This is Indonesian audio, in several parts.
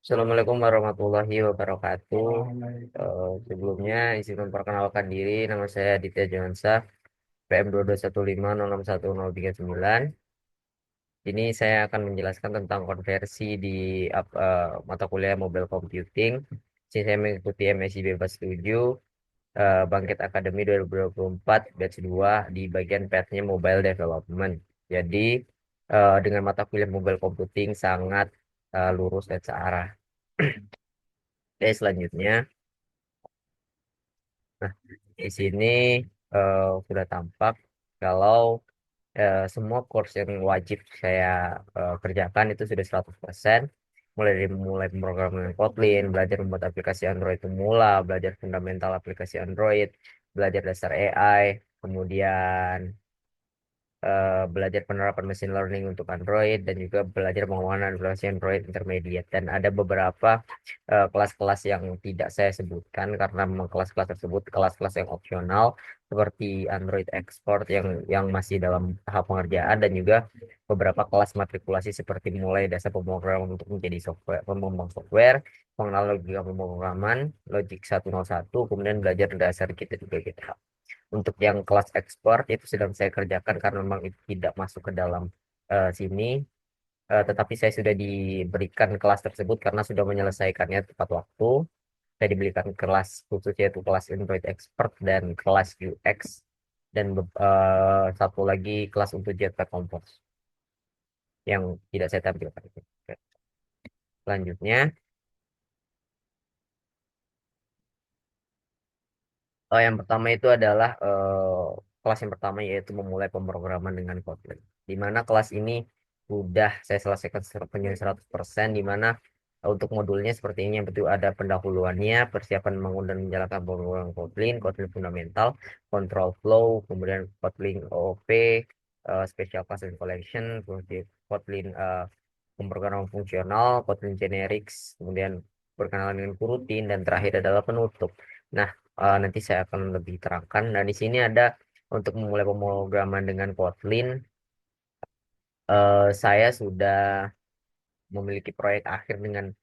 Assalamualaikum warahmatullahi wabarakatuh. Sebelumnya izin memperkenalkan diri, nama saya Aditya Johansa, PM 221506139. Ini saya akan menjelaskan tentang konversi di mata kuliah Mobile Computing. Sini saya mengikuti MSI Bebas 7, Bangkit Akademi 2024, batch 2 di bagian path-nya Mobile Development. Jadi, dengan mata kuliah Mobile Computing sangat lurus dan searah. Oke, selanjutnya. Nah, di sini sudah tampak kalau semua course yang wajib saya kerjakan itu sudah 100%. Mulai pemrograman dengan Kotlin, belajar membuat aplikasi Android pemula, belajar fundamental aplikasi Android, belajar dasar AI, kemudian belajar penerapan machine learning untuk Android dan juga belajar penguasaan aplikasi Android intermediate, dan ada beberapa kelas-kelas yang tidak saya sebutkan karena memang kelas-kelas tersebut kelas-kelas yang opsional, seperti Android Export yang masih dalam tahap pengerjaan, dan juga beberapa kelas matrikulasi seperti mulai dasar pemrograman untuk menjadi software, pengembang software, pengenalan logika pemrograman, Logic 101, kemudian belajar dasar kita juga GitHub. Untuk yang kelas ekspor itu sedang saya kerjakan karena memang itu tidak masuk ke dalam sini. Tetapi saya sudah diberikan kelas tersebut karena sudah menyelesaikannya tepat waktu. Saya diberikan kelas khusus yaitu kelas Android Expert dan kelas UX, dan satu lagi kelas untuk Jetpack Compose yang tidak saya tampilkan. Oke. Selanjutnya, yang pertama itu adalah kelas yang pertama, yaitu memulai pemrograman dengan Kotlin. Di mana kelas ini sudah saya selesaikan penyelesaian 100%, di mana untuk modulnya seperti ini. Yang betul ada pendahuluannya, persiapan membangun dan menjalankan pemrograman Kotlin, Kotlin fundamental, control flow, kemudian Kotlin OOP, special class and collection, kemudian Kotlin pemrograman fungsional, Kotlin generics, kemudian berkenalan dengan coroutine, dan terakhir adalah penutup. Nah, nanti saya akan lebih terangkan. Dan di sini ada untuk memulai pemrograman dengan Kotlin. Saya sudah memiliki proyek akhir dengan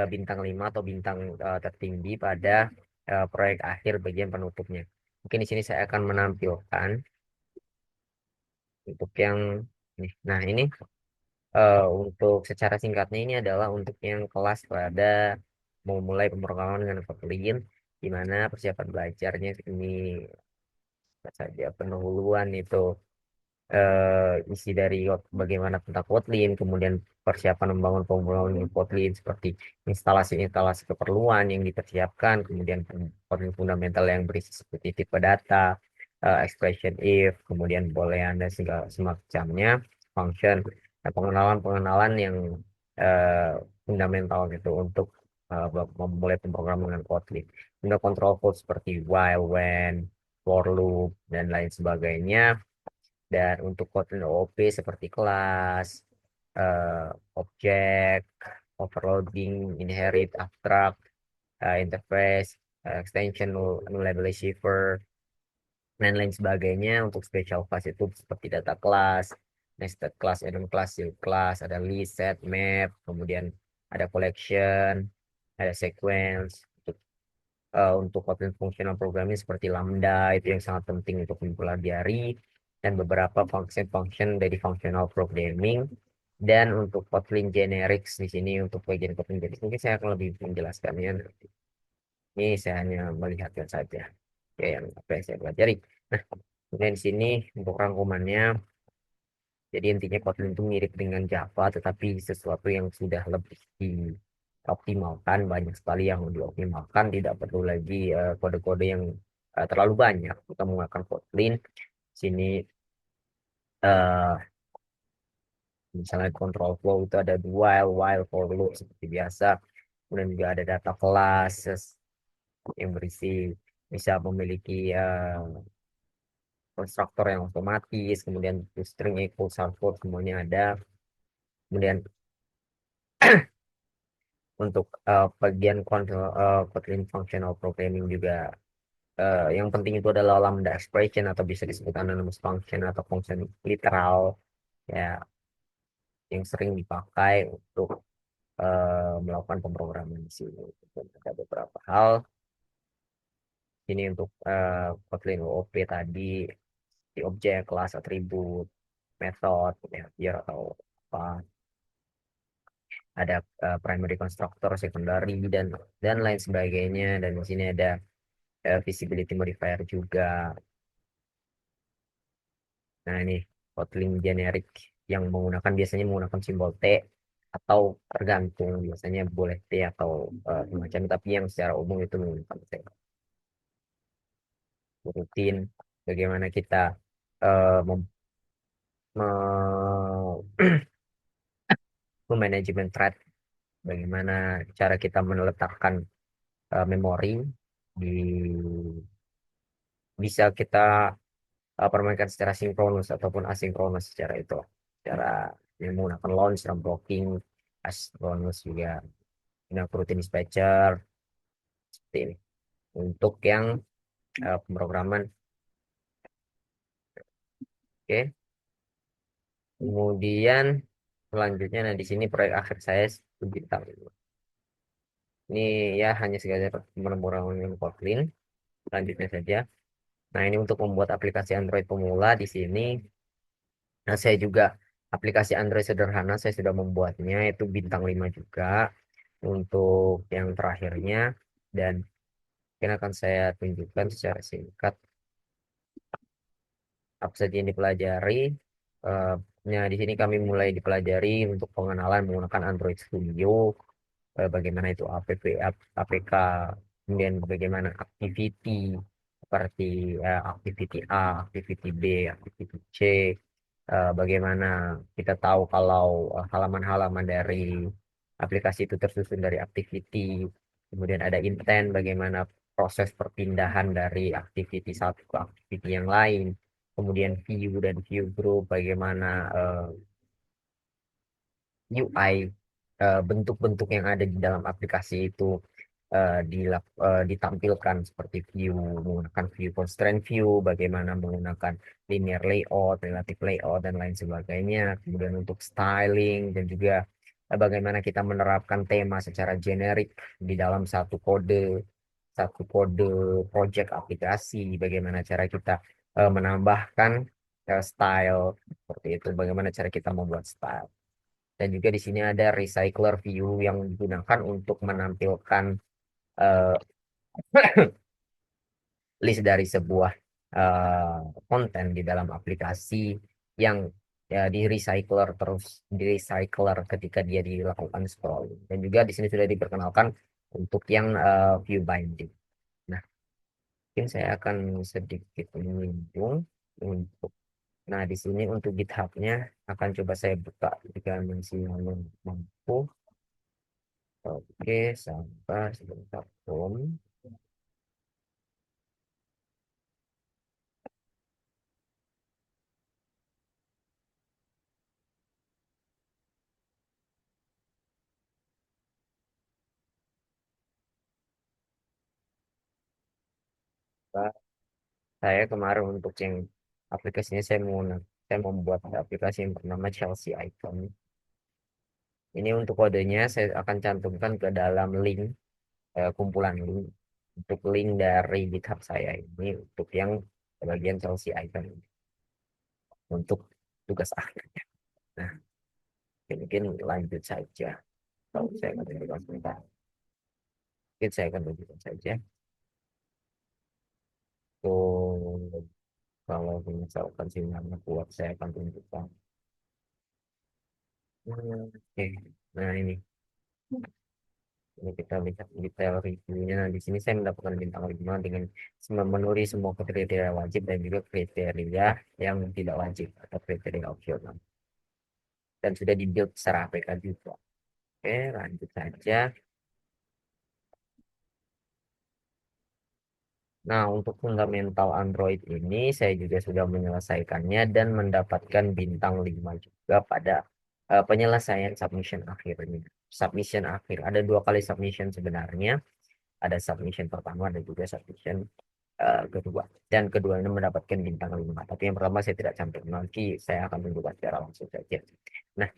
bintang 5 atau bintang tertinggi pada proyek akhir bagian penutupnya. Mungkin di sini saya akan menampilkan untuk yang ini. Nah, ini untuk secara singkatnya ini adalah untuk yang kelas pada memulai pemrograman dengan Kotlin, di mana persiapan belajarnya ini saja pendahuluan itu isi dari bagaimana tentang Kotlin, kemudian persiapan membangun pembangunan Kotlin seperti instalasi-instalasi keperluan yang dipersiapkan, kemudian Kotlin fundamental yang berisi seperti tipe data, expression if, kemudian boolean dan segala semacamnya, function, dan pengenalan-pengenalan yang eh, fundamental gitu untuk memulai pemrograman dengan Kotlin. Kemudian control code seperti while, when, for loop, dan lain sebagainya. Dan untuk Kotlin OOP seperti kelas, eh, objek, overloading, inherit, abstract, interface, extension, nullable receiver, dan lain sebagainya. Untuk special class itu seperti data class, nested class, addon class, shield class, ada list, set, map, kemudian ada collection, ada sequence. Untuk Kotlin functional programming seperti Lambda itu yang sangat penting untuk mempelajari, dan beberapa function-function dari functional programming. Dan untuk Kotlin generics di sini, untuk bagian Kotlin generics mungkin saya akan lebih menjelaskannya nanti. Ini saya hanya melihatkan saja ya yang apa yang saya pelajari. Nah, kemudian di sini untuk rangkumannya, jadi intinya Kotlin itu mirip dengan Java, tetapi sesuatu yang sudah lebih dioptimalkan, banyak sekali yang dioptimalkan, tidak perlu lagi kode-kode yang terlalu banyak. Kita menggunakan Kotlin. Sini eh, misalnya control flow itu ada while, for loop seperti biasa. Kemudian juga ada data classes yang berisi bisa memiliki konstruktor yang otomatis, kemudian string equals output semuanya ada. Kemudian untuk bagian kontrol Kotlin functional programming juga yang penting itu adalah lambda expression, atau bisa disebut anonymous function atau function literal, ya. yang sering dipakai untuk melakukan pemrograman di sini. Dan ada beberapa hal ini untuk Kotlin OOP tadi di objek, kelas, atribut, metode, behavior atau apa. Ada primary constructor, secondary dan lain sebagainya. Dan di sini ada visibility modifier juga. Nah, ini Kotlin generic yang biasanya menggunakan simbol T atau tergantung biasanya boleh T atau semacam, tapi yang secara umum itu menggunakan T. Rutin bagaimana kita eh, mem- me- memanajemen thread, bagaimana cara kita meletakkan memori di bisa kita permainkan secara sinkronus ataupun asinkronus secara itu, secara yang menggunakan launch dan blocking, asynchronous juga, nah routine dispatcher seperti ini untuk yang pemrograman. Oke, kemudian selanjutnya, nah di sini proyek akhir saya bintang ini ya hanya sekedar pemrograman Kotlin. Selanjutnya saja, nah ini untuk membuat aplikasi Android pemula di sini. Nah, saya juga aplikasi Android sederhana saya sudah membuatnya, itu bintang 5 juga untuk yang terakhirnya. Dan mungkin akan saya tunjukkan secara singkat apa saja yang dipelajari. Eh, nah, di sini kami mulai dipelajari untuk pengenalan menggunakan Android Studio, bagaimana itu APK, kemudian bagaimana activity seperti activity A, activity B, activity C, bagaimana kita tahu kalau halaman-halaman dari aplikasi itu tersusun dari activity, kemudian ada intent, bagaimana proses perpindahan dari activity satu ke activity yang lain, kemudian view dan view group, bagaimana UI, bentuk-bentuk yang ada di dalam aplikasi itu ditampilkan seperti view, menggunakan view constraint view, bagaimana menggunakan linear layout, relative layout, dan lain sebagainya. Kemudian untuk styling dan juga bagaimana kita menerapkan tema secara generik di dalam satu kode project aplikasi, bagaimana cara kita menambahkan style seperti itu, bagaimana cara kita membuat style. Dan juga di sini ada recycler view yang digunakan untuk menampilkan eh, list dari sebuah konten di dalam aplikasi yang ya di recycler ketika dia dilakukan scrolling. Dan juga di sini sudah diperkenalkan untuk yang view binding. Nah, mungkin saya akan sedikit menyinggung untuk, nah di sini untuk GitHub-nya akan coba saya buka jika masih mampu. Oke, sabar sebentar, Om. Saya kemarin untuk yang aplikasinya saya membuat aplikasi yang bernama Chelsea Icon. Ini untuk kodenya saya akan cantumkan ke dalam link, kumpulan link untuk link dari GitHub saya ini untuk yang bagian Chelsea Icon ini, untuk tugas akhirnya. Nah, mungkin lanjut saja. Kalau saya akan tunjukkan sebentar. Mungkin saya akan tunjukkan saja. Tuh, kalau misalkan sinyalnya kuat, saya akan tunjukkan. Oke, nah ini. Ini kita lihat detail reviewnya. Nah, di sini saya mendapatkan bintang 5 dengan memenuhi semua kriteria wajib dan juga kriteria yang tidak wajib atau kriteria opsional. Dan sudah dibuild secara APK juga. Oke, lanjut saja. Nah, untuk fundamental Android ini saya juga sudah menyelesaikannya dan mendapatkan bintang 5 juga pada penyelesaian submission akhir ini. Submission akhir. Ada dua kali submission sebenarnya. Ada submission pertama dan juga submission kedua. Dan keduanya mendapatkan bintang 5. Tapi yang pertama saya tidak cantum. Nanti saya akan tunjukkan secara langsung saja. Nah,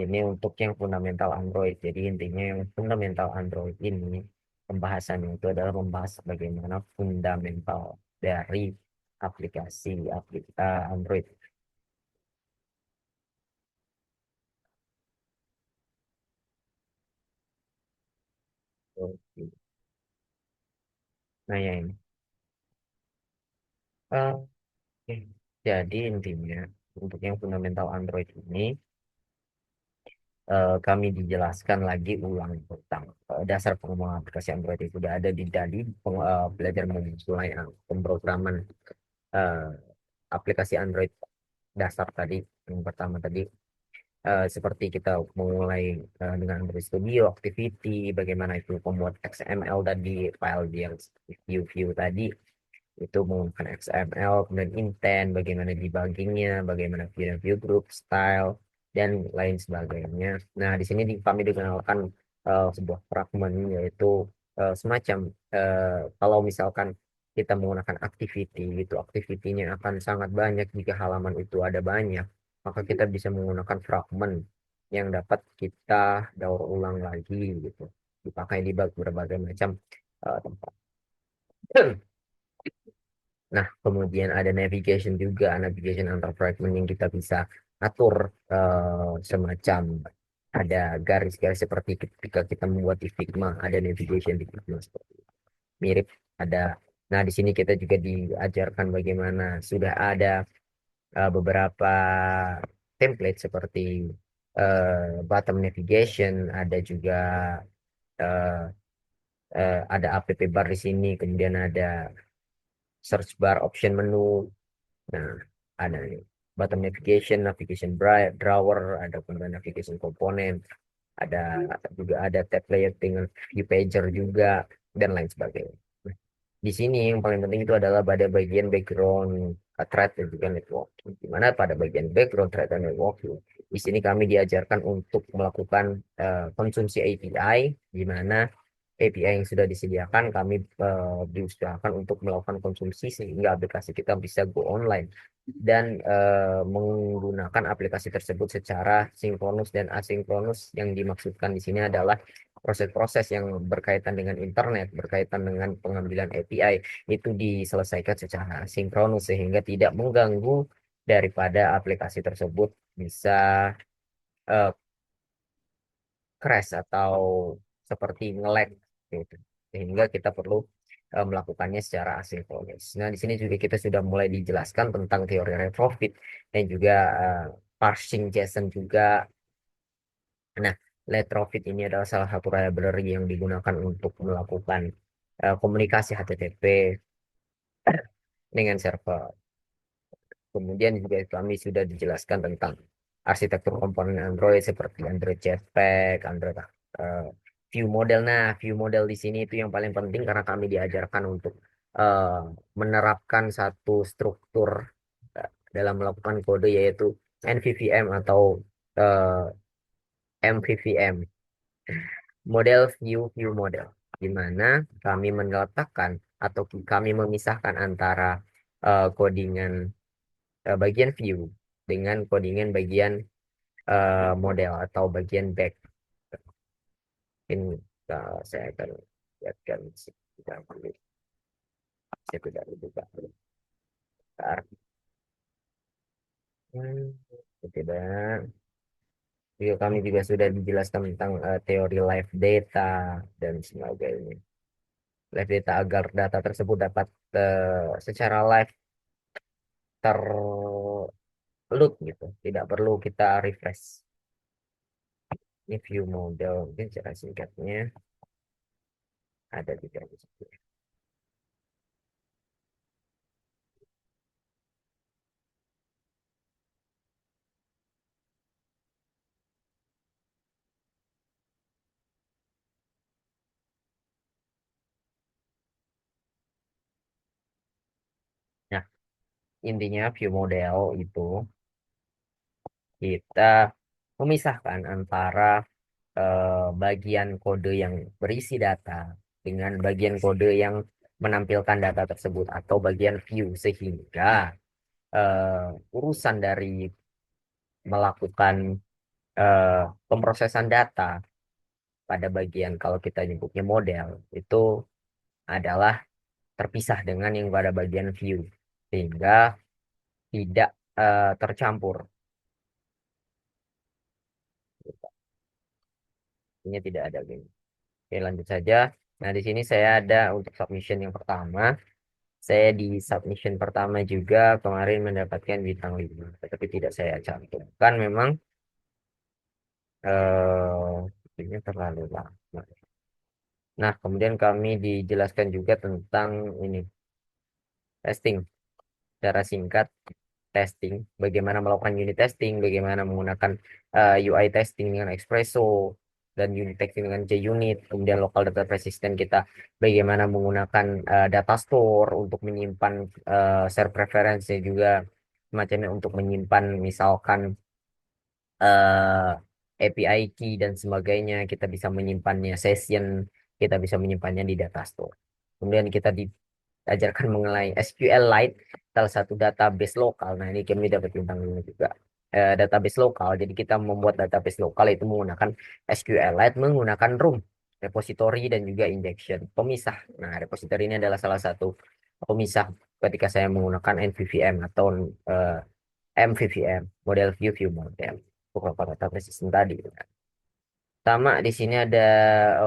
Ini untuk yang fundamental Android. Jadi intinya yang fundamental Android ini pembahasannya itu adalah membahas bagaimana fundamental dari aplikasi Android. Oke. Nah ya ini. Oke. Jadi intinya untuk yang fundamental Android ini kami dijelaskan lagi ulang tentang dasar pengembangan aplikasi Android itu sudah ada di tadi belajar memulai pemrograman eh, aplikasi Android dasar tadi yang pertama tadi seperti kita memulai dengan Android Studio, Activity, bagaimana itu membuat XML tadi, file yang view-view tadi, itu menggunakan XML, kemudian intent, bagaimana debuggingnya, bagaimana view group, style, dan lain sebagainya. Nah, di sini kami dikenalkan sebuah fragment yaitu semacam kalau misalkan kita menggunakan activity, itu activity-nya akan sangat banyak jika halaman itu ada banyak, maka kita bisa menggunakan fragment yang dapat kita daur ulang lagi gitu, dipakai di berbagai macam tempat. Nah, kemudian ada navigation juga, navigation antar fragment yang kita bisa atur semacam ada garis-garis seperti ketika kita membuat di Figma, ada navigation di Figma seperti itu. Mirip ada. Nah, di sini kita juga diajarkan bagaimana sudah ada beberapa template seperti bottom navigation, ada juga eh, ada app bar di sini, kemudian ada search bar option menu. Nah, ada nih button navigation, navigation drawer, ada kemudian navigation komponen, ada juga ada tab layer dengan view pager juga dan lain sebagainya. Nah, di sini yang paling penting itu adalah pada bagian background thread dan juga networking. Di mana pada bagian background thread dan networking, di sini kami diajarkan untuk melakukan konsumsi API, di mana API yang sudah disediakan kami diusahakan untuk melakukan konsumsi sehingga aplikasi kita bisa go online dan menggunakan aplikasi tersebut secara sinkronus dan asinkronus. Yang dimaksudkan di sini adalah proses-proses yang berkaitan dengan internet, berkaitan dengan pengambilan API itu diselesaikan secara sinkronus sehingga tidak mengganggu daripada aplikasi tersebut bisa eh, crash atau seperti nge-lag gitu. Sehingga kita perlu melakukannya secara asinkronus. Nah, di sini juga kita sudah mulai dijelaskan tentang teori retrofit dan juga eh, parsing JSON juga. Nah, retrofit ini adalah salah satu library yang digunakan untuk melakukan komunikasi HTTP dengan server. Kemudian juga kami sudah dijelaskan tentang arsitektur komponen Android seperti Android Jetpack, Android eh, View Model. Nah, View Model di sini itu yang paling penting karena kami diajarkan untuk eh, menerapkan satu struktur dalam melakukan kode yaitu NVVM atau MVVM, Model View Model, di mana kami meletakkan atau kami memisahkan antara codingan bagian view dengan codingan bagian model atau bagian back. Mungkin saya akan lihatkan sedikit dulu. Saya tidak lupa. Bentar. Tidak. Juga kami juga sudah dijelaskan tentang teori live data dan sebagainya. Live data agar data tersebut dapat secara live terload gitu. Tidak perlu kita refresh. Ini view model, mungkin cara singkatnya ada juga di situ. Nah, intinya view model itu kita memisahkan antara bagian kode yang berisi data dengan bagian kode yang menampilkan data tersebut atau bagian view sehingga urusan dari melakukan eh, pemrosesan data pada bagian kalau kita nyebutnya model itu adalah terpisah dengan yang pada bagian view sehingga tidak tercampur. Ini tidak ada gini. Oke, lanjut saja. Nah, di sini saya ada untuk submission yang pertama. Saya di submission pertama juga kemarin mendapatkan bintang 5, tetapi tidak saya cantumkan memang ini terlalu lama. Nah, kemudian kami dijelaskan juga tentang ini testing secara singkat, testing, bagaimana melakukan unit testing, bagaimana menggunakan UI testing dengan Espresso dan unit testing dengan JUnit, kemudian local data persistent kita bagaimana menggunakan data store untuk menyimpan share preference dan juga semacamnya untuk menyimpan misalkan API key dan sebagainya, kita bisa menyimpannya session, kita bisa menyimpannya di data store. Kemudian kita diajarkan mengenai SQLite, salah satu database lokal. Nah, ini kami dapat bintang 5 juga. Database lokal, jadi kita membuat database lokal itu menggunakan SQLite, menggunakan room, repository, dan juga injection, pemisah. Nah, repository ini adalah salah satu pemisah ketika saya menggunakan NVVM atau eh, MVVM, model view model, beberapa database system tadi. Sama di sini ada,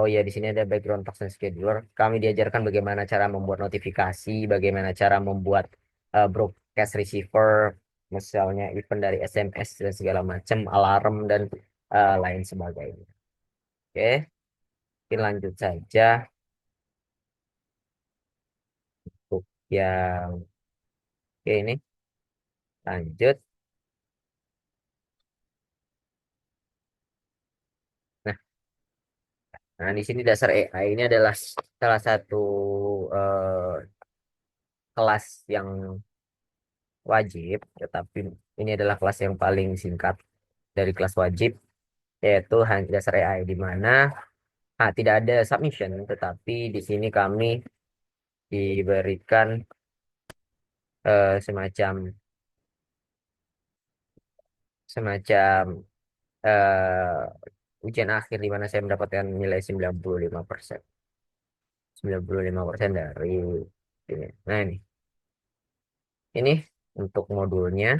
oh ya di sini ada background task and scheduler. Kami diajarkan bagaimana cara membuat notifikasi, bagaimana cara membuat broadcast receiver, misalnya event dari SMS dan segala macam, alarm dan lain sebagainya. Oke, kita lanjut saja untuk yang oke ini lanjut. Nah, nah di sini dasar AI ini adalah salah satu kelas yang wajib, tetapi ini adalah kelas yang paling singkat dari kelas wajib, yaitu hanya dasar AI di mana tidak ada submission, tetapi di sini kami diberikan semacam semacam ujian akhir di mana saya mendapatkan nilai 95%. 95% dari ini. Nah, ini untuk modulnya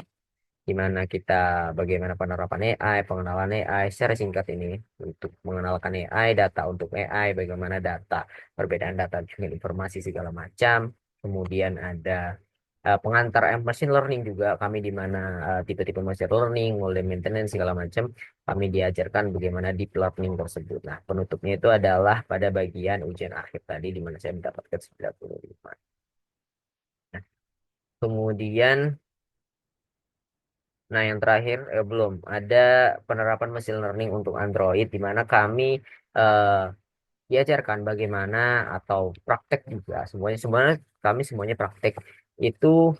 di mana kita bagaimana penerapan AI, pengenalan AI secara singkat ini untuk mengenalkan AI, data untuk AI, bagaimana data, perbedaan data dengan informasi segala macam. Kemudian ada pengantar machine learning juga kami di mana tipe-tipe machine learning, mulai maintenance segala macam. Kami diajarkan bagaimana deep learning tersebut. Nah, penutupnya itu adalah pada bagian ujian akhir tadi di mana saya mendapatkan 95. Nah, kemudian nah, yang terakhir belum ada penerapan machine learning untuk Android di mana kami eh, diajarkan bagaimana atau praktek juga semuanya sebenarnya kami semuanya praktek itu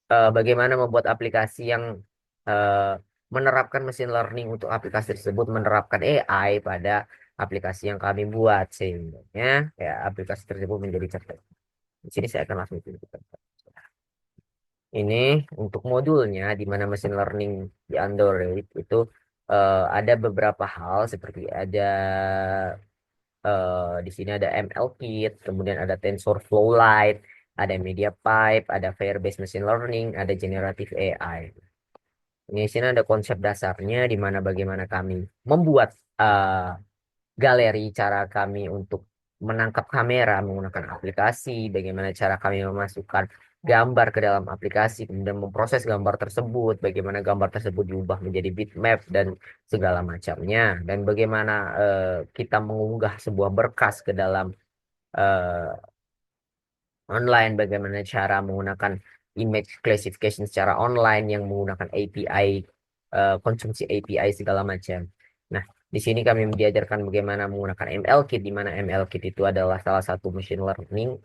bagaimana membuat aplikasi yang eh, menerapkan machine learning untuk aplikasi tersebut menerapkan AI pada aplikasi yang kami buat sehingga ya aplikasi tersebut menjadi cerdas. Di sini saya akan langsung tunjukkan. Ini untuk modulnya di mana machine learning di Android itu ada beberapa hal seperti ada di sini ada ML-Kit, kemudian ada TensorFlow Lite, ada MediaPipe, ada Firebase Machine Learning, ada Generative AI. Ini di sini ada konsep dasarnya di mana bagaimana kami membuat galeri, cara kami untuk menangkap kamera menggunakan aplikasi, bagaimana cara kami memasukkan gambar ke dalam aplikasi, kemudian memproses gambar tersebut, bagaimana gambar tersebut diubah menjadi bitmap dan segala macamnya, dan bagaimana kita mengunggah sebuah berkas ke dalam eh, online, bagaimana cara menggunakan image classification secara online yang menggunakan API, konsumsi API segala macam. Nah, di sini kami diajarkan bagaimana menggunakan ML-Kit, di mana ML-Kit itu adalah salah satu machine learning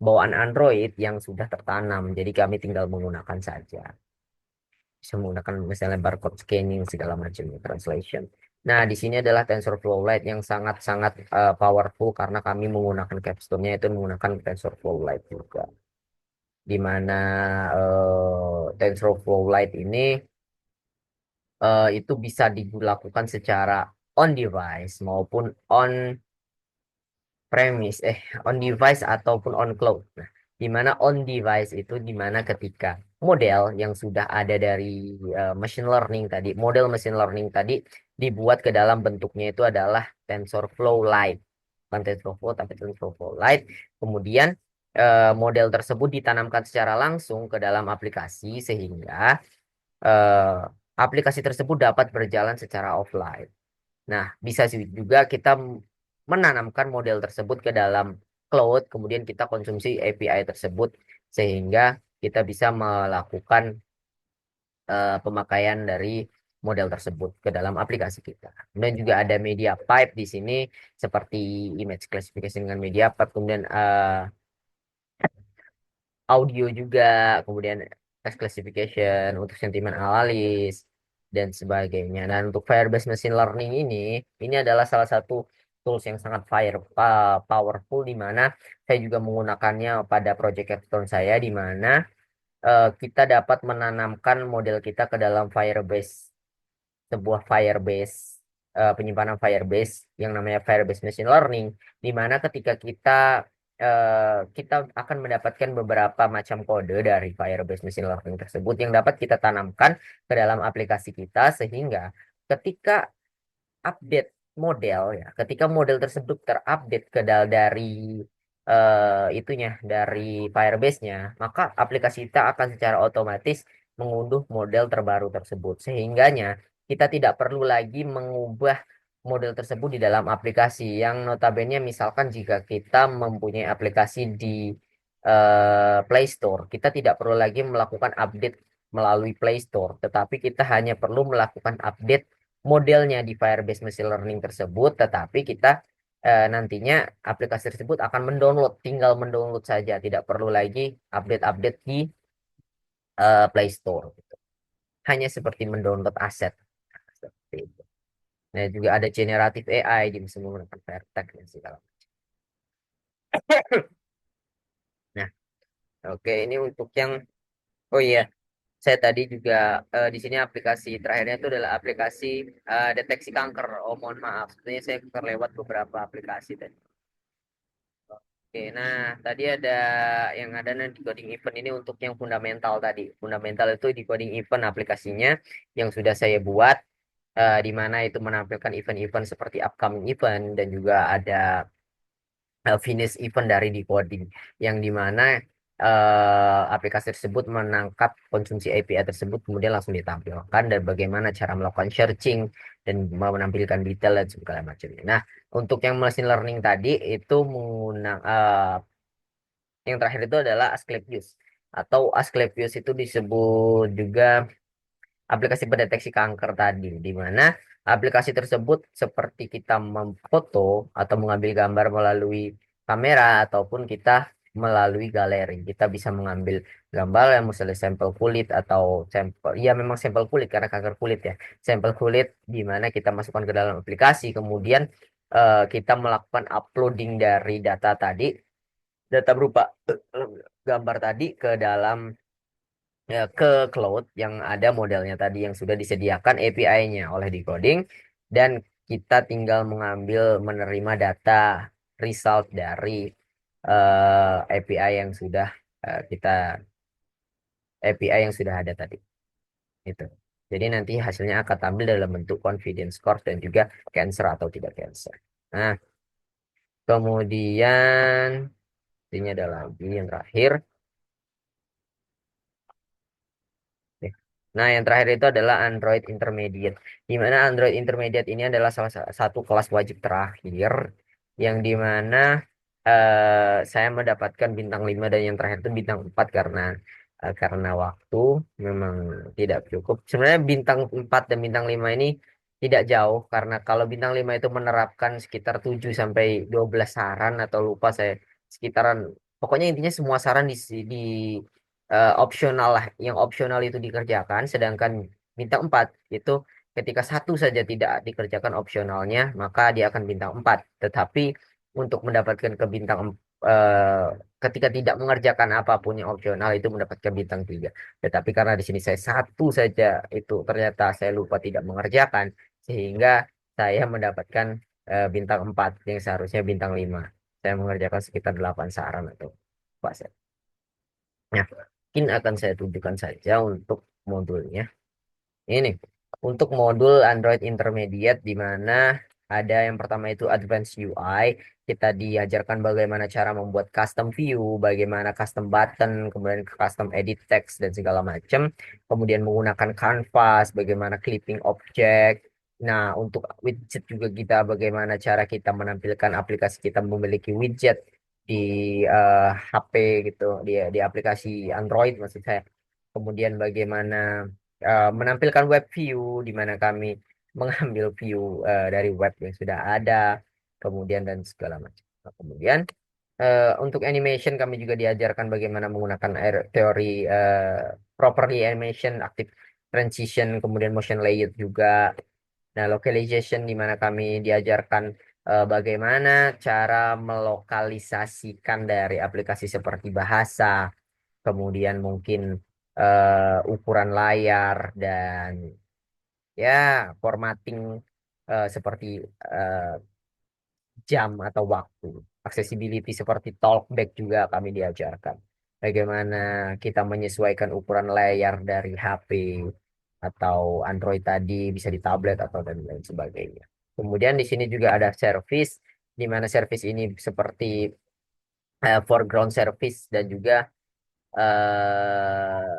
bawaan Android yang sudah tertanam. Jadi kami tinggal menggunakan saja. Bisa menggunakan misalnya barcode scanning segala macam translation. Nah, di sini adalah TensorFlow Lite yang sangat-sangat powerful karena kami menggunakan capstone-nya itu menggunakan TensorFlow Lite juga. Di mana TensorFlow Lite ini itu bisa dilakukan secara on device maupun on premise, on device ataupun on cloud. Nah, di mana on device itu di mana ketika model yang sudah ada dari machine learning tadi, model machine learning tadi dibuat ke dalam bentuknya itu adalah TensorFlow Lite, bukan TensorFlow tapi TensorFlow Lite. Kemudian model tersebut ditanamkan secara langsung ke dalam aplikasi sehingga eh, aplikasi tersebut dapat berjalan secara offline. Nah, bisa juga kita menanamkan model tersebut ke dalam cloud, kemudian kita konsumsi API tersebut sehingga kita bisa melakukan pemakaian dari model tersebut ke dalam aplikasi kita. Kemudian juga ada media pipe di sini seperti image classification dengan media pipe, kemudian audio juga, kemudian text classification untuk sentiment analysis dan sebagainya. Dan untuk Firebase Machine Learning ini adalah salah satu tools yang sangat powerful di mana saya juga menggunakannya pada project Capstone saya di mana kita dapat menanamkan model kita ke dalam sebuah Firebase, penyimpanan Firebase yang namanya Firebase Machine Learning, di mana ketika kita akan mendapatkan beberapa macam kode dari Firebase Machine Learning tersebut yang dapat kita tanamkan ke dalam aplikasi kita sehingga ketika update model ya, ketika model tersebut terupdate dari itunya dari Firebase-nya, maka aplikasi kita akan secara otomatis mengunduh model terbaru tersebut. Sehingganya kita tidak perlu lagi mengubah model tersebut di dalam aplikasi yang notabene misalkan jika kita mempunyai aplikasi di Play Store, kita tidak perlu lagi melakukan update melalui Play Store, tetapi kita hanya perlu melakukan update modelnya di Firebase Machine Learning tersebut, tetapi kita nantinya aplikasi tersebut akan mendownload, tinggal mendownload saja, tidak perlu lagi update-update di Play Store. Gitu. Hanya seperti mendownload aset. Seperti itu. Nah, juga ada generative AI, jadi bisa menggunakan Vertex dan segala macam. Nah, oke, ini untuk yang, oh iya, saya tadi juga di sini aplikasi terakhirnya itu adalah aplikasi deteksi kanker. Oh, mohon maaf, sebenarnya saya terlewat beberapa aplikasi tadi. Oke, nah tadi ada yang ada di coding event ini untuk yang fundamental tadi. Fundamental itu di coding event aplikasinya yang sudah saya buat, di mana itu menampilkan event-event seperti upcoming event dan juga ada finish event dari decoding yang dimana aplikasi tersebut menangkap konsumsi API tersebut kemudian langsung ditampilkan dan bagaimana cara melakukan searching dan menampilkan detail dan segala macamnya. Nah, untuk yang machine learning tadi itu menggunakan yang terakhir itu adalah Asclepius atau Asclepius itu disebut juga aplikasi pendeteksi kanker tadi, di mana aplikasi tersebut seperti kita memfoto atau mengambil gambar melalui kamera ataupun kita melalui galeri. Kita bisa mengambil gambar yang misalnya sampel kulit atau sampel, ya memang sampel kulit karena kanker kulit ya, sampel kulit di mana kita masukkan ke dalam aplikasi, kemudian kita melakukan uploading dari data berupa gambar tadi ke dalam ke cloud yang ada modelnya tadi yang sudah disediakan API-nya oleh decoding dan kita tinggal menerima data result dari API yang sudah kita API yang sudah ada tadi itu. Jadi nanti hasilnya akan tampil dalam bentuk confidence score dan juga cancer atau tidak cancer. Nah, kemudian ini ada lagi yang terakhir. Oke. Nah, yang terakhir itu adalah Android Intermediate. Di mana Android Intermediate ini adalah satu kelas wajib terakhir yang di mana saya mendapatkan bintang 5 dan yang terakhir itu bintang 4 karena waktu memang tidak cukup. Sebenarnya bintang 4 dan bintang 5 ini tidak jauh karena kalau bintang 5 itu menerapkan sekitar 7 sampai 12 saran atau lupa saya sekitaran, pokoknya intinya semua saran di opsional lah, yang opsional itu dikerjakan, sedangkan bintang 4 itu ketika satu saja tidak dikerjakan opsionalnya, maka dia akan bintang 4. Tetapi untuk mendapatkan ke bintang eh, ketika tidak mengerjakan apapun yang opsional itu mendapatkan bintang 3. Tetapi karena di sini saya satu saja itu ternyata saya lupa tidak mengerjakan, sehingga saya mendapatkan bintang 4 yang seharusnya bintang 5. Saya mengerjakan sekitar 8 saran atau fase. Nah, mungkin akan saya tunjukkan saja untuk modulnya. Ini untuk modul Android Intermediate di mana ada yang pertama itu Advanced UI. Kita diajarkan bagaimana cara membuat custom view, bagaimana custom button, kemudian custom edit text dan segala macam. Kemudian menggunakan canvas, bagaimana clipping object. Nah, untuk widget juga kita bagaimana cara kita menampilkan aplikasi kita memiliki widget di HP gitu, di aplikasi Android maksud saya. Kemudian bagaimana menampilkan web view di mana kami mengambil view dari web yang sudah ada, kemudian dan segala macam. Nah, kemudian untuk animation kami juga diajarkan bagaimana menggunakan teori properly animation, active transition, kemudian motion layer juga. Nah, localization di mana kami diajarkan bagaimana cara melokalisasikan dari aplikasi seperti bahasa, kemudian mungkin ukuran layar dan ya formatting seperti eh, jam atau waktu. Accessibility seperti talkback juga kami diajarkan. Bagaimana kita menyesuaikan ukuran layar dari HP atau Android tadi bisa di tablet atau dan lain sebagainya. Kemudian di sini juga ada service di mana service ini seperti foreground service dan juga eh,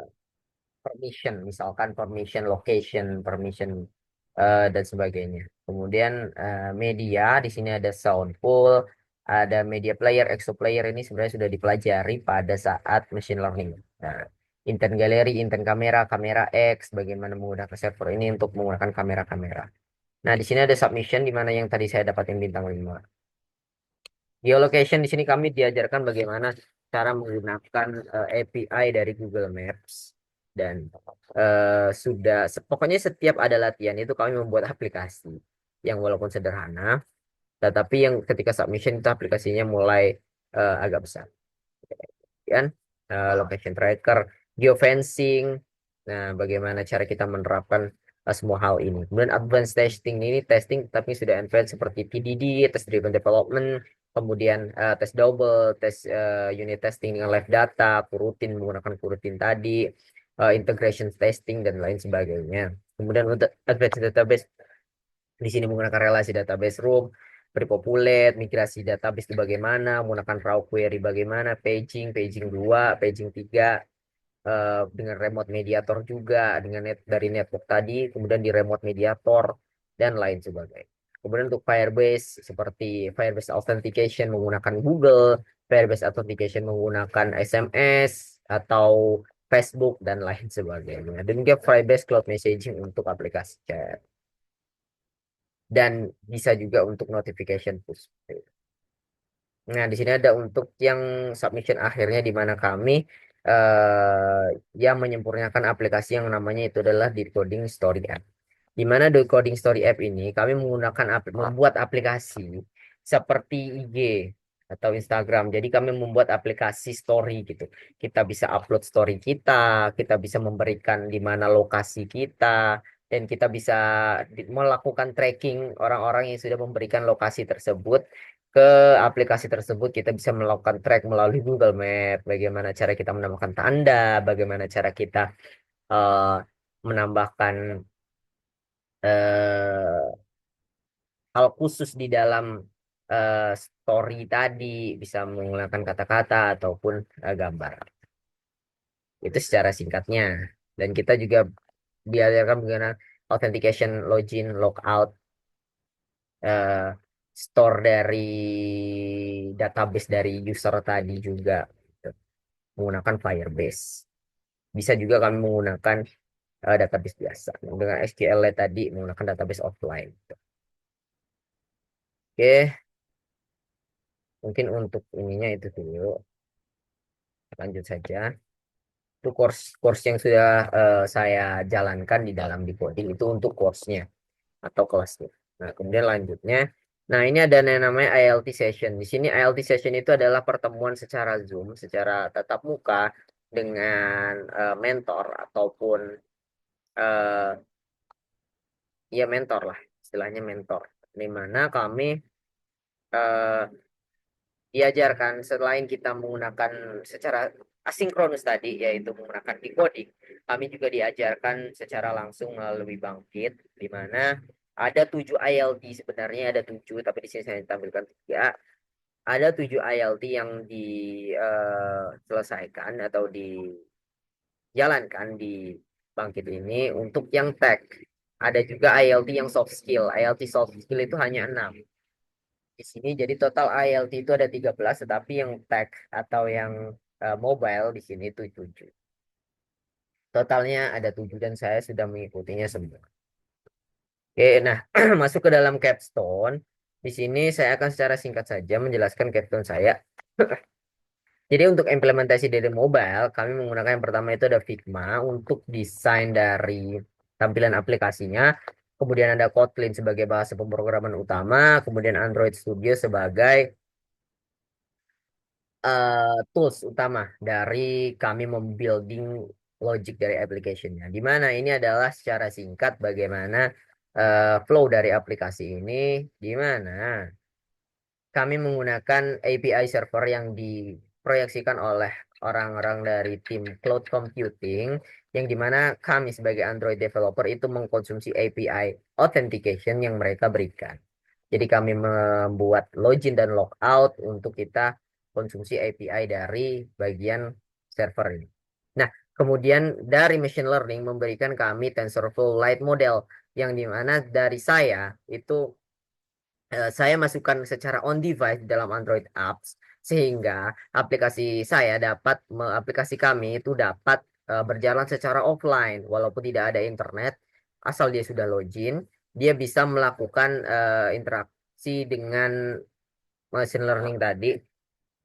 permission, misalkan permission location, permission dan sebagainya. Kemudian media, di sini ada sound pool, ada media player, exo player ini sebenarnya sudah dipelajari pada saat machine learning. Nah, intent gallery, intent kamera, kamera X, bagaimana menggunakan server ini untuk menggunakan kamera-kamera. Nah, di sini ada submission di mana yang tadi saya dapatin bintang 5. Geolocation di sini kami diajarkan bagaimana cara menggunakan API dari Google Maps dan pokoknya setiap ada latihan itu kami membuat aplikasi yang walaupun sederhana, tetapi yang ketika submission itu aplikasinya mulai agak besar. Kemudian location tracker, geofencing. Nah, bagaimana cara kita menerapkan semua hal ini. Kemudian advanced testing ini testing tapi sudah advanced seperti TDD, test driven development, kemudian tes double, tes unit testing dengan live data, kurutin menggunakan kurutin tadi, integration testing dan lain sebagainya. Kemudian untuk advanced database di sini menggunakan relasi database room, prepopulate, migrasi database itu bagaimana, menggunakan raw query bagaimana, paging 2, paging 3, dengan remote mediator juga, dengan dari network tadi, kemudian di remote mediator, dan lain sebagainya. Kemudian untuk Firebase, seperti Firebase Authentication menggunakan Google, Firebase Authentication menggunakan SMS, atau Facebook, dan lain sebagainya. Dan juga Firebase Cloud Messaging untuk aplikasi chat. Dan bisa juga untuk notification push. Nah, di sini ada untuk yang submission akhirnya di mana kami yang menyempurnakan aplikasi yang namanya itu adalah Decoding Story App. Di mana Decoding Story App ini kami menggunakan membuat aplikasi seperti IG atau Instagram. Jadi kami membuat aplikasi story gitu. Kita bisa upload story kita bisa memberikan di mana lokasi kita, dan kita bisa melakukan tracking orang-orang yang sudah memberikan lokasi tersebut ke aplikasi tersebut. Kita bisa melakukan track melalui Google Map, bagaimana cara kita menambahkan tanda, bagaimana cara kita eh, menambahkan eh, hal khusus di dalam story tadi, bisa menggunakan kata-kata ataupun gambar. Itu secara singkatnya. Dan kita juga diajarkan bagaimana authentication, login, logout, eh, store dari database dari user tadi juga gitu, menggunakan Firebase. Bisa juga kami menggunakan database biasa. Dengan SQL tadi menggunakan database offline. Oke, mungkin untuk ininya itu dulu. Lanjut saja. Itu course yang sudah saya jalankan di dalam di coding itu untuk course-nya atau kelasnya. Nah, kemudian lanjutnya Nah, ini ada yang namanya ILT session. Di sini ILT session itu adalah pertemuan secara Zoom, secara tatap muka dengan mentor ataupun eh ya mentor lah, istilahnya mentor. Di mana kami eh, diajarkan selain kita menggunakan secara asinkronus tadi, yaitu menggunakan decoding, kami juga diajarkan secara langsung melalui Bangkit, di mana ada 7 ILT sebenarnya ada 7, tapi di sini saya tampilkan 3. Ada 7 ILT yang diselesaikan atau dijalankan di Bangkit ini untuk yang tech. Ada juga ILT yang soft skill. ILT soft skill itu hanya 6 di sini. Jadi total ILT itu ada 13, tetapi yang tech atau yang mobile di sini itu 7. Totalnya ada 7 dan saya sudah mengikutinya semua. Oke, nah masuk ke dalam capstone. Di sini saya akan secara singkat saja menjelaskan capstone saya. Jadi untuk implementasi dari mobile, kami menggunakan yang pertama itu ada Figma untuk desain dari tampilan aplikasinya. Kemudian ada Kotlin sebagai bahasa pemrograman utama. Kemudian Android Studio sebagai tools utama dari kami membuilding logic dari application-nya. Di mana ini adalah secara singkat bagaimana flow dari aplikasi ini, di mana kami menggunakan API server yang diproyeksikan oleh orang-orang dari tim cloud computing, yang dimana kami sebagai Android developer itu mengkonsumsi API authentication yang mereka berikan. Jadi kami membuat login dan logout untuk kita konsumsi API dari bagian server ini. Nah, kemudian dari machine learning memberikan kami TensorFlow Lite model, yang dimana dari saya itu saya masukkan secara on device di dalam Android apps, sehingga aplikasi saya dapat aplikasi kami itu dapat berjalan secara offline walaupun tidak ada internet, asal dia sudah login, dia bisa melakukan interaksi dengan machine learning tadi,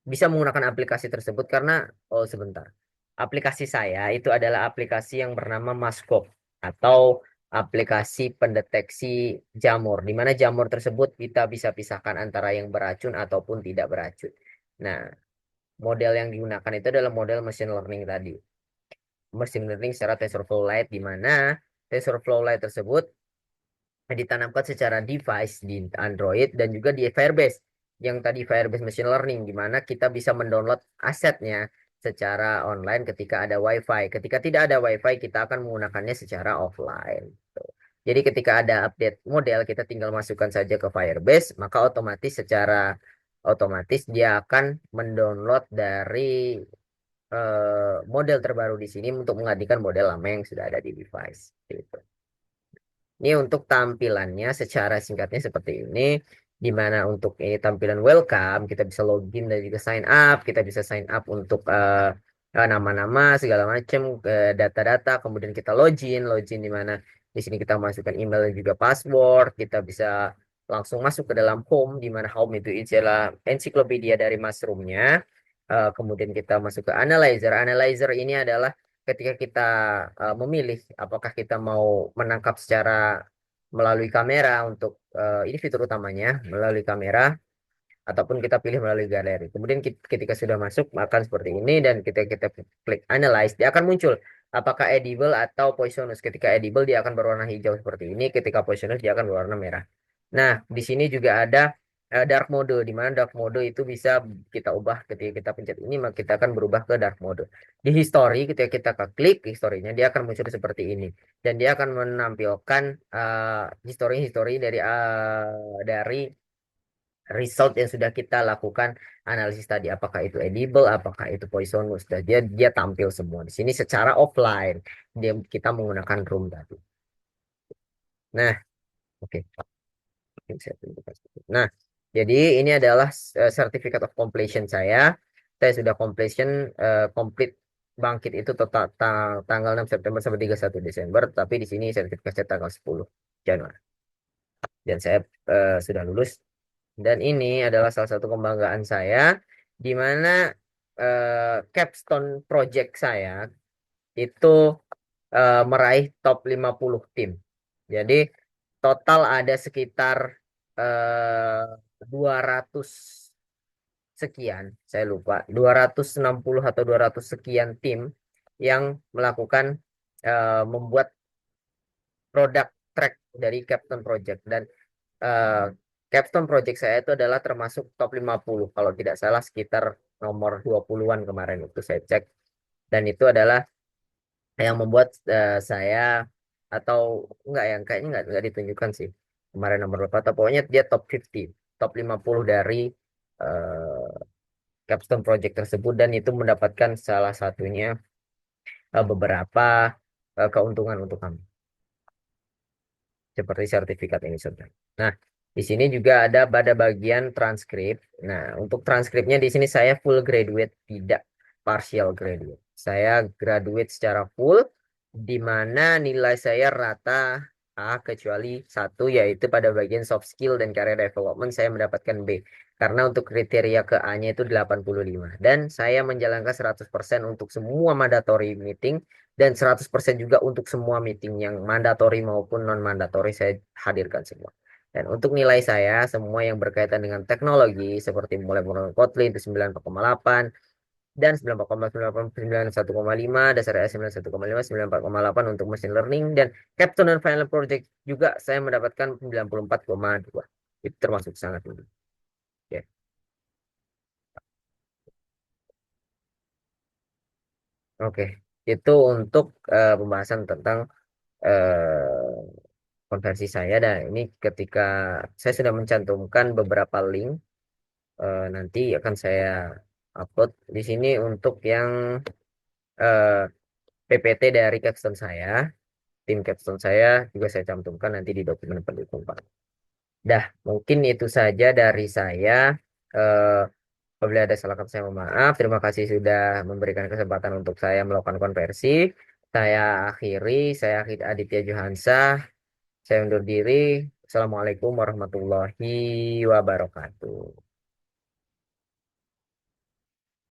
bisa menggunakan aplikasi tersebut karena, oh sebentar, aplikasi saya itu adalah aplikasi yang bernama Maskop atau aplikasi pendeteksi jamur, di mana jamur tersebut kita bisa pisahkan antara yang beracun ataupun tidak beracun. Nah, model yang digunakan itu adalah model machine learning tadi, machine learning secara TensorFlow Lite, di mana TensorFlow Lite tersebut ditanamkan secara device di Android dan juga di Firebase, yang tadi Firebase Machine Learning, di mana kita bisa mendownload asetnya secara online ketika ada WiFi. Ketika tidak ada WiFi, kita akan menggunakannya secara offline. Tuh. Jadi ketika ada update model, kita tinggal masukkan saja ke Firebase, maka otomatis secara otomatis dia akan mendownload dari model terbaru di sini untuk menggantikan model lama yang sudah ada di device. Gitu. Ini untuk tampilannya secara singkatnya seperti ini. Di mana untuk ini tampilan welcome, kita bisa login dan juga sign up. Kita bisa sign up untuk nama-nama segala macam, data-data. Kemudian kita login, login di mana di sini kita masukkan email dan juga password. Kita bisa langsung masuk ke dalam home, di mana home itu adalah ensiklopedia dari mushroomnya. Kemudian kita masuk ke analyzer. Analyzer ini adalah ketika kita memilih apakah kita mau menangkap secara melalui kamera untuk ini fitur utamanya melalui kamera, ataupun kita pilih melalui galeri. Kemudian ketika sudah masuk akan seperti ini, dan ketika kita klik analyze dia akan muncul apakah edible atau poisonous. Ketika edible dia akan berwarna hijau seperti ini, ketika poisonous dia akan berwarna merah. Nah, di sini juga ada dark mode, di mana dark mode itu bisa kita ubah ketika kita pencet ini, maka kita akan berubah ke dark mode. Di history, ketika kita klik historinya dia akan muncul seperti ini, dan dia akan menampilkan history dari result yang sudah kita lakukan analisis tadi, apakah itu edible, apakah itu poisonous, dan dia tampil semua di sini secara offline, dia kita mungkin room tadi. Nah, oke. Mungkin saya tunjukkan sedikit. Nah, jadi ini adalah certificate of completion saya. Saya sudah complete bangkit itu total tanggal 6 September sampai 31 Desember, tapi di sini sertifikatnya tanggal 10 Januari. Dan saya sudah lulus. Dan ini adalah salah satu kebanggaan saya, di mana capstone project saya itu meraih top 50 tim. Jadi total ada sekitar eh 200 sekian, saya lupa, 260 atau 200 sekian tim yang melakukan membuat produk track dari Capstone Project. Dan eh, Capstone Project saya itu adalah termasuk top 50 kalau tidak salah, sekitar nomor 20-an kemarin itu saya cek. Dan itu adalah yang membuat saya, atau enggak, yang kayaknya enggak ditunjukkan sih kemarin nomor berapa, atau pokoknya dia top 50, top 50 dari eh, Capstone Project tersebut. Dan itu mendapatkan salah satunya beberapa keuntungan untuk kami, seperti sertifikat ini sudah. Nah, di sini juga ada pada bagian transkrip. Nah, untuk transkripnya di sini saya full graduate, tidak partial graduate. Saya graduate secara full, di mana nilai saya rata A kecuali satu, yaitu pada bagian soft skill dan career development saya mendapatkan B. Karena untuk kriteria ke A-nya itu 85. Dan saya menjalankan 100% untuk semua mandatory meeting, dan 100% juga untuk semua meeting yang mandatory maupun non-mandatory saya hadirkan semua. Dan untuk nilai saya, semua yang berkaitan dengan teknologi, seperti mulai menggunakan Kotlin itu 9,8, dan 94,9, 1,5, dasar AI 91,5, 94,8 untuk machine learning, dan Capstone dan Final Project juga saya mendapatkan 94,2. Itu termasuk sangat tinggi. Oke. Oke. Itu untuk pembahasan tentang konversi saya. Dan ini ketika saya sudah mencantumkan beberapa link, nanti akan saya upload di sini untuk yang eh, PPT dari capstone saya, tim capstone saya juga saya cantumkan nanti di dokumen pendukung Pak. Dah, mungkin itu saja dari saya. Eh, Apabila ada salah kata saya mohon maaf. Terima kasih sudah memberikan kesempatan untuk saya melakukan konversi. Saya akhiri, saya akhiri Aditya Johansa. Saya undur diri. Assalamualaikum warahmatullahi wabarakatuh.